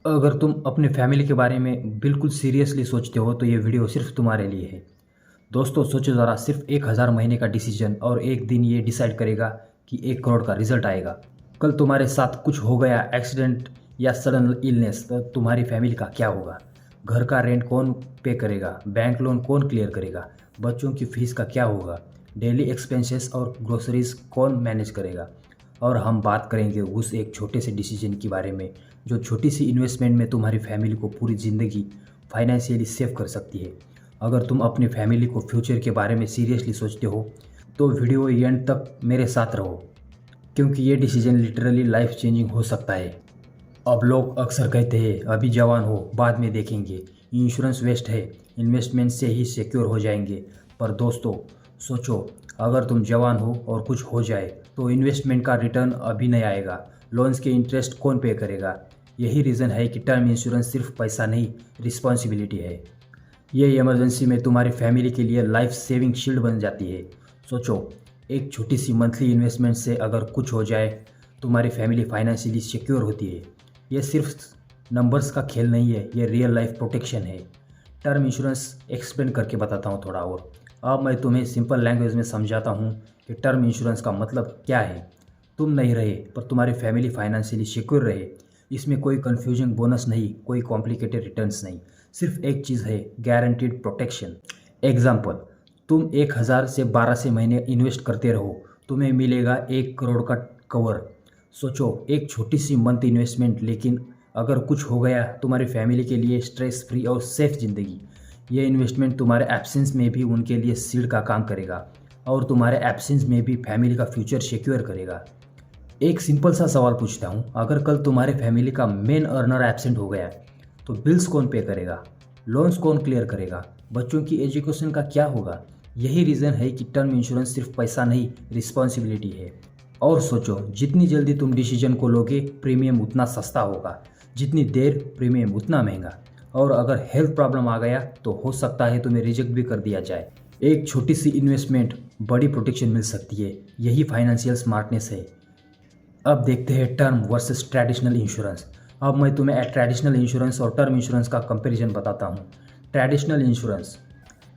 अगर तुम अपने फैमिली के बारे में बिल्कुल सीरियसली सोचते हो तो ये वीडियो सिर्फ तुम्हारे लिए है। दोस्तों सोचो ज़रा, सिर्फ 1000 महीने का डिसीजन और एक दिन ये डिसाइड करेगा कि 1 करोड़ का रिजल्ट आएगा। कल तुम्हारे साथ कुछ हो गया, एक्सीडेंट या सडन इलनेस, तो तुम्हारी फैमिली का क्या होगा? घर का रेंट कौन पे करेगा? बैंक लोन कौन क्लियर करेगा? बच्चों की फीस का क्या होगा? डेली एक्सपेंसेस और ग्रोसरीज कौन मैनेज करेगा? और हम बात करेंगे उस एक छोटे से डिसीजन के बारे में जो छोटी सी इन्वेस्टमेंट में तुम्हारी फैमिली को पूरी ज़िंदगी फाइनेंशियली सेव कर सकती है। अगर तुम अपनी फैमिली को फ्यूचर के बारे में सीरियसली सोचते हो तो वीडियो एंड तक मेरे साथ रहो, क्योंकि ये डिसीजन लिटरली लाइफ चेंजिंग हो सकता है। अब लोग अक्सर कहते हैं अभी जवान हो बाद में देखेंगे, इंश्योरेंस वेस्ट है, इन्वेस्टमेंट से ही सिक्योर हो जाएंगे। पर दोस्तों सोचो, अगर तुम जवान हो और कुछ हो जाए तो इन्वेस्टमेंट का रिटर्न अभी नहीं आएगा, लोन्स के इंटरेस्ट कौन पे करेगा? यही रीज़न है कि टर्म इंश्योरेंस सिर्फ पैसा नहीं, रिस्पॉन्सिबिलिटी है। ये इमरजेंसी में तुम्हारी फैमिली के लिए लाइफ सेविंग शील्ड बन जाती है। सोचो, एक छोटी सी मंथली इन्वेस्टमेंट से अगर कुछ हो जाए, तुम्हारी फैमिली फाइनेंशियली सिक्योर होती है। ये सिर्फ नंबर्स का खेल नहीं है, ये रियल लाइफ प्रोटेक्शन है। टर्म इंश्योरेंस एक्सप्लेन करके बताता हूँ थोड़ा और। अब मैं तुम्हें सिंपल लैंग्वेज में समझाता हूँ कि टर्म इंश्योरेंस का मतलब क्या है। तुम नहीं रहे पर तुम्हारी फैमिली फाइनेंशियली सिक्योर रहे। इसमें कोई कन्फ्यूजिंग बोनस नहीं, कोई कॉम्प्लिकेटेड रिटर्न्स नहीं, सिर्फ एक चीज़ है, गारंटीड प्रोटेक्शन। एग्जाम्पल, तुम 1000 से 1200 महीने इन्वेस्ट करते रहो, तुम्हें मिलेगा 1 करोड़ का कवर। सोचो, एक छोटी सी मंथ इन्वेस्टमेंट, लेकिन अगर कुछ हो गया तुम्हारी फैमिली के लिए स्ट्रेस फ्री और सेफ ज़िंदगी। ये इन्वेस्टमेंट तुम्हारे एब्सेंस में भी उनके लिए सीड का काम करेगा और तुम्हारे एब्सेंस में भी फैमिली का फ्यूचर सिक्योर करेगा। एक सिंपल सा सवाल पूछता हूँ, अगर कल तुम्हारे फैमिली का मेन अर्नर एब्सेंट हो गया तो बिल्स कौन पे करेगा? लोन्स कौन क्लियर करेगा? बच्चों की एजुकेशन का क्या होगा? यही रीज़न है कि टर्म इंश्योरेंस सिर्फ पैसा नहीं, रिस्पॉन्सिबिलिटी है। और सोचो, जितनी जल्दी तुम डिसीजन को लोगे प्रीमियम उतना सस्ता होगा, जितनी देर प्रीमियम उतना महंगा। और अगर हेल्थ प्रॉब्लम आ गया तो हो सकता है तुम्हें रिजेक्ट भी कर दिया जाए। एक छोटी सी इन्वेस्टमेंट, बड़ी प्रोटेक्शन मिल सकती है। यही फाइनेंशियल स्मार्टनेस है। अब देखते हैं टर्म वर्सेस ट्रेडिशनल इंश्योरेंस। अब मैं तुम्हें ट्रेडिशनल इंश्योरेंस और टर्म इंश्योरेंस का कंपैरिजन बताता हूँ। ट्रेडिशनल इंश्योरेंस,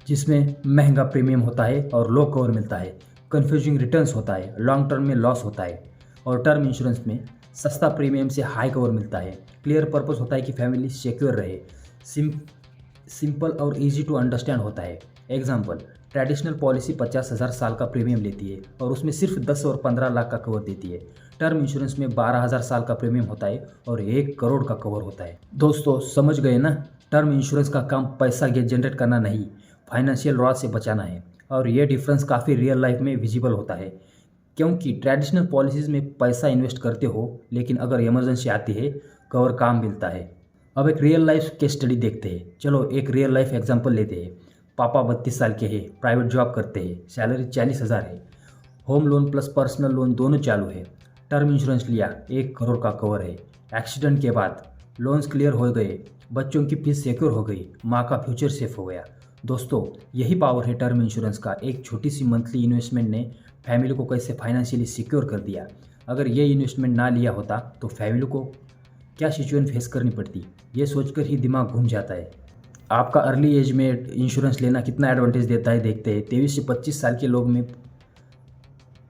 जिसमें महंगा प्रीमियम होता है और लो कवर मिलता है, कन्फ्यूजिंग रिटर्न्स होता है, लॉन्ग टर्म में लॉस होता है। और टर्म इंश्योरेंस में सस्ता प्रीमियम से हाई कवर मिलता है, क्लियर पर्पस होता है कि फैमिली सिक्योर रहे, सिंपल और इजी टू अंडरस्टैंड होता है। एग्जाम्पल, ट्रेडिशनल पॉलिसी 50,000 साल का प्रीमियम लेती है और उसमें सिर्फ 10 और 15 लाख का कवर देती है। टर्म इंश्योरेंस में 12,000 साल का प्रीमियम होता है और 1 करोड़ का कवर होता है। दोस्तों समझ गए ना? टर्म इंश्योरेंस का काम पैसा जनरेट करना नहीं, फाइनेंशियल लॉस से बचाना है। और ये डिफरेंस काफ़ी रियल लाइफ में विजिबल होता है, क्योंकि ट्रेडिशनल पॉलिसीज़ में पैसा इन्वेस्ट करते हो, लेकिन अगर इमरजेंसी आती है कवर काम मिलता है। अब एक रियल लाइफ केस स्टडी देखते हैं। चलो एक रियल लाइफ एग्जांपल लेते हैं। पापा 32 साल के हैं, प्राइवेट जॉब करते हैं, सैलरी 40,000 है, home loan plus personal loan दोनों चालू है। टर्म इंश्योरेंस लिया, 1 करोड़ का कवर है। एक्सीडेंट के बाद लोन्स क्लियर हो गए, बच्चों की फीस सिक्योर हो गई, माँ का फ्यूचर सेफ हो गया। दोस्तों यही पावर है टर्म इंश्योरेंस का। एक छोटी सी मंथली इन्वेस्टमेंट ने फैमिली को कैसे फाइनेंशियली सिक्योर कर दिया। अगर ये इन्वेस्टमेंट ना लिया होता तो फैमिली को क्या सिचुएशन फेस करनी पड़ती, ये सोचकर ही दिमाग घूम जाता है। आपका अर्ली एज में इंश्योरेंस लेना कितना एडवांटेज देता है देखते हैं। 23 से 25 साल के लोग में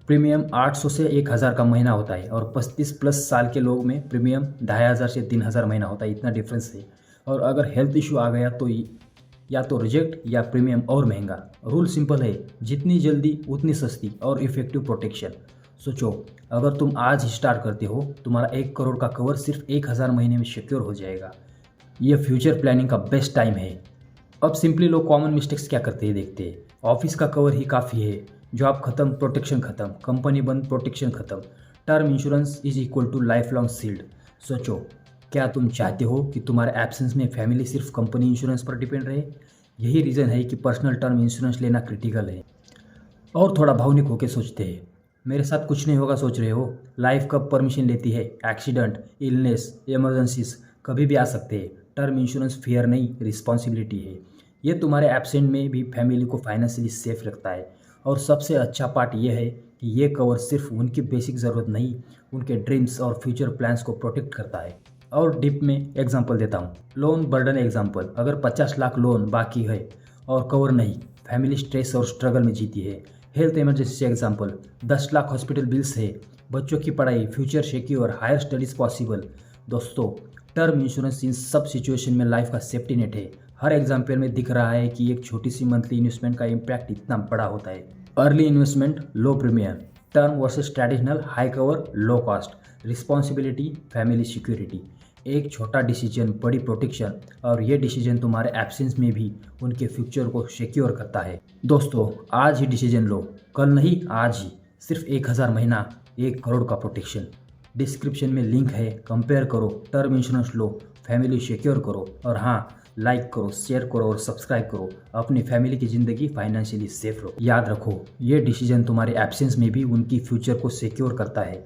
प्रीमियम 800 से 1,000 का महीना होता है और 35 प्लस साल के लोग में प्रीमियम 2,500 से 3,000 महीना होता है। इतना डिफरेंस है। और अगर हेल्थ इशू आ गया तो या तो रिजेक्ट या प्रीमियम और महंगा। रूल सिंपल है, जितनी जल्दी उतनी सस्ती और इफेक्टिव प्रोटेक्शन। सोचो, अगर तुम आज स्टार्ट करते हो, तुम्हारा 1 करोड़ का कवर सिर्फ 1,000 महीने में सिक्योर हो जाएगा। ये फ्यूचर प्लानिंग का बेस्ट टाइम है। अब सिंपली लोग कॉमन मिस्टेक्स क्या करते हैं देखते हैं। ऑफिस का कवर ही काफ़ी है, जॉब खत्म प्रोटेक्शन खत्म, कंपनी बंद प्रोटेक्शन खत्म। Term insurance is equal to lifelong shield. सोचो, क्या तुम चाहते हो कि तुम्हारे एब्सेंस में फैमिली सिर्फ कंपनी इंश्योरेंस पर डिपेंड रहे? यही रीज़न है कि पर्सनल टर्म इंश्योरेंस लेना क्रिटिकल है। और थोड़ा भावनिक होकर सोचते हैं, मेरे साथ कुछ नहीं होगा सोच रहे हो। लाइफ कब परमिशन लेती है? एक्सीडेंट, इलनेस, इमरजेंसीज कभी भी आ सकते हैं। टर्म इंश्योरेंस फेयर नहीं, रिस्पॉन्सिबिलिटी है। ये तुम्हारे एब्सेंट में भी फैमिली को फाइनेंशियली सेफ रखता है। और सबसे अच्छा पार्ट ये है कि ये कवर सिर्फ उनकी बेसिक ज़रूरत नहीं, उनके ड्रीम्स और फ्यूचर प्लान्स को प्रोटेक्ट करता है। और डीप में एग्जांपल देता हूँ। लोन बर्डन एग्जांपल, अगर 50 लाख लोन बाकी है और कवर नहीं, फैमिली स्ट्रेस और स्ट्रगल में जीती है। Health emergency example, 10 lakh hospital bills है, बच्चों की पढ़ाई, future secure, higher studies possible. दोस्तों, टर्म इंश्योरेंस इन सब सिचुएशन में लाइफ का सेफ्टी नेट है। हर एग्जाम्पल में दिख रहा है कि एक छोटी सी मंथली इन्वेस्टमेंट का इम्पैक्ट इतना बड़ा होता है। Early investment, low premium, term versus traditional, high cover, low cost, responsibility, family security. एक छोटा डिसीजन, बड़ी प्रोटेक्शन, और ये डिसीजन तुम्हारे एब्सेंस में भी उनके फ्यूचर को सिक्योर करता है। दोस्तों, आज ही डिसीजन लो, कल नहीं, आज ही। सिर्फ 1000 महीना, 1 करोड़ का प्रोटेक्शन। डिस्क्रिप्शन में लिंक है, कंपेयर करो, टर्म इंश्योरेंस लो, फैमिली सिक्योर करो, और हाँ, लाइक करो, शेयर करो और सब्सक्राइब करो। अपनी फैमिली की ज़िंदगी फाइनेंशियली सेफ रहो। याद रखो, ये डिसीजन तुम्हारे एब्सेंस में भी उनकी फ्यूचर को सिक्योर करता है।